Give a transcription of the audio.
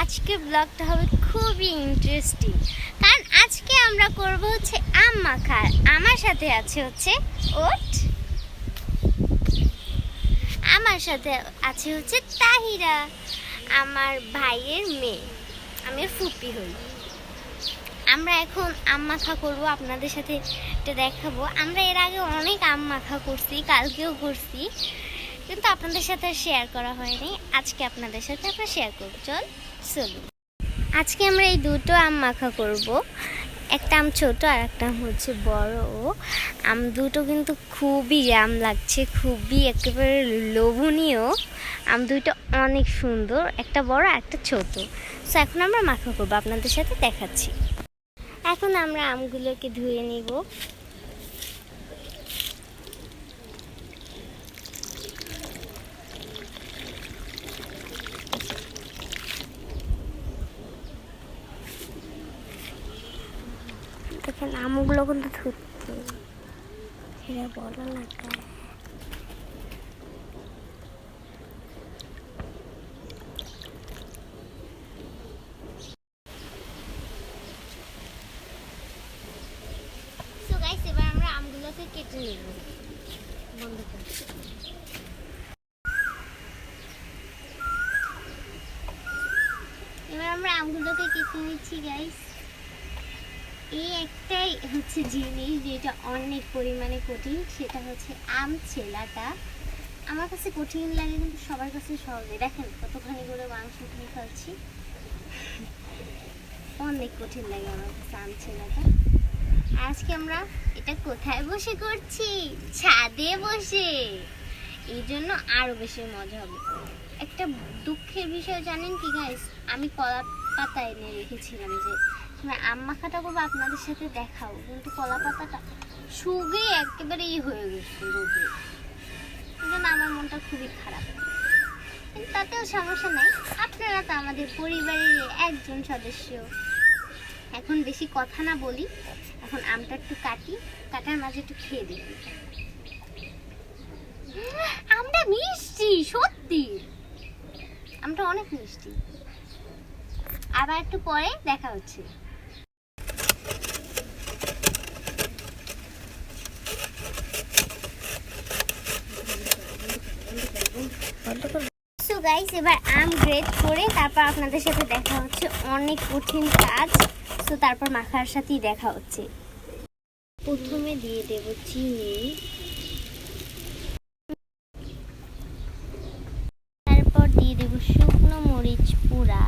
আজকের ব্লগটা হবে খুবই ইন্টারেস্টিং, কারণ আজকে আমরা করব হচ্ছে আম মাখা। আমার সাথে আছে হচ্ছে ওট, আমার সাথে আছে হচ্ছে তাহিরা, আমার ভাইয়ের মেয়ে, আমি ফুপি হই। আমরা এখন আম মাখা করবো, আপনাদের সাথে এটা দেখাবো। আমরা এর আগে অনেক আম মাখা করছি, কালকেও করছি, কিন্তু আপনাদের সাথে শেয়ার করা হয়নি। আজকে আপনাদের সাথে আমরা শেয়ার করবো। চলুন, আজকে আমরা এই দুটো আম মাখা করব। একটা আম ছোট আর একটা আম হচ্ছে বড়। আম দুটো কিন্তু খুবই আম লাগছে, খুবই একেবারে লোভনীয়। আম দুটো অনেক সুন্দর, একটা বড় আর একটা ছোট। সো এখন আমরা মাখা করবো, আপনাদের সাথে দেখাচ্ছি। এখন আমরা আমগুলোকে ধুয়ে নিব। দেখেন আমগুলো কিন্তু ধুচ্ছে, এটা বড় লাগা। সো গাইস, এবার আমরা আমগুলোকে কেটে নেব। বন্ধ করে এবার আমরা আমগুলোকে কেটে নিচ্ছি গাইস। এই একটাই হচ্ছে জিনিস যেটা অনেক পরিমাণে কঠিন, সেটা হচ্ছে আম ছেলাটা। আমার কাছে কঠিন লাগে, কিন্তু সবার কাছে সহজে। দেখেন কতখানি করে মাংস নিয়ে ফেলছি, অনেক কঠিন লাগে আমার কাছে আম ছেলাটা। আজকে আমরা এটা কোথায় বসে করছি? ছাদে বসে। এই জন্য আরো বেশি মজা হবে। একটা দুঃখের বিষয় জানেন কি গাইস, আমি কলা পাতা এনে রেখেছিলাম যে আম মাখাটা করবো, আপনাদের সাথে দেখাও, কিন্তু কলা পাতাটা শুকিয়ে একেবারে হয়ে গেছে রোদে। এই জন্য আমার মনটা খুবই খারাপ, কিন্তু তাতেও সমস্যা নাই। আপনারা তো আমাদের পরিবারের একজন সদস্য। এখন বেশি কথা না বলি, এখন আমটা একটু কাটি, কাটার মাঝে একটু খেয়ে দেখি। আমটা মিষ্টি, সত্যি আমটা অনেক মিষ্টি। আবার একটু পরে দেখা হচ্ছে। সো গাইস, এবার আম গ্রেড করে তারপর আপনাদের সাথে দেখা হচ্ছে। অনেক কঠিন কাজ। তো তারপর মাখার সাথেই দেখা হচ্ছে। প্রথমে দিয়ে দেব চিনি, তারপর দিয়ে দেব শুকনো মরিচ পুরা।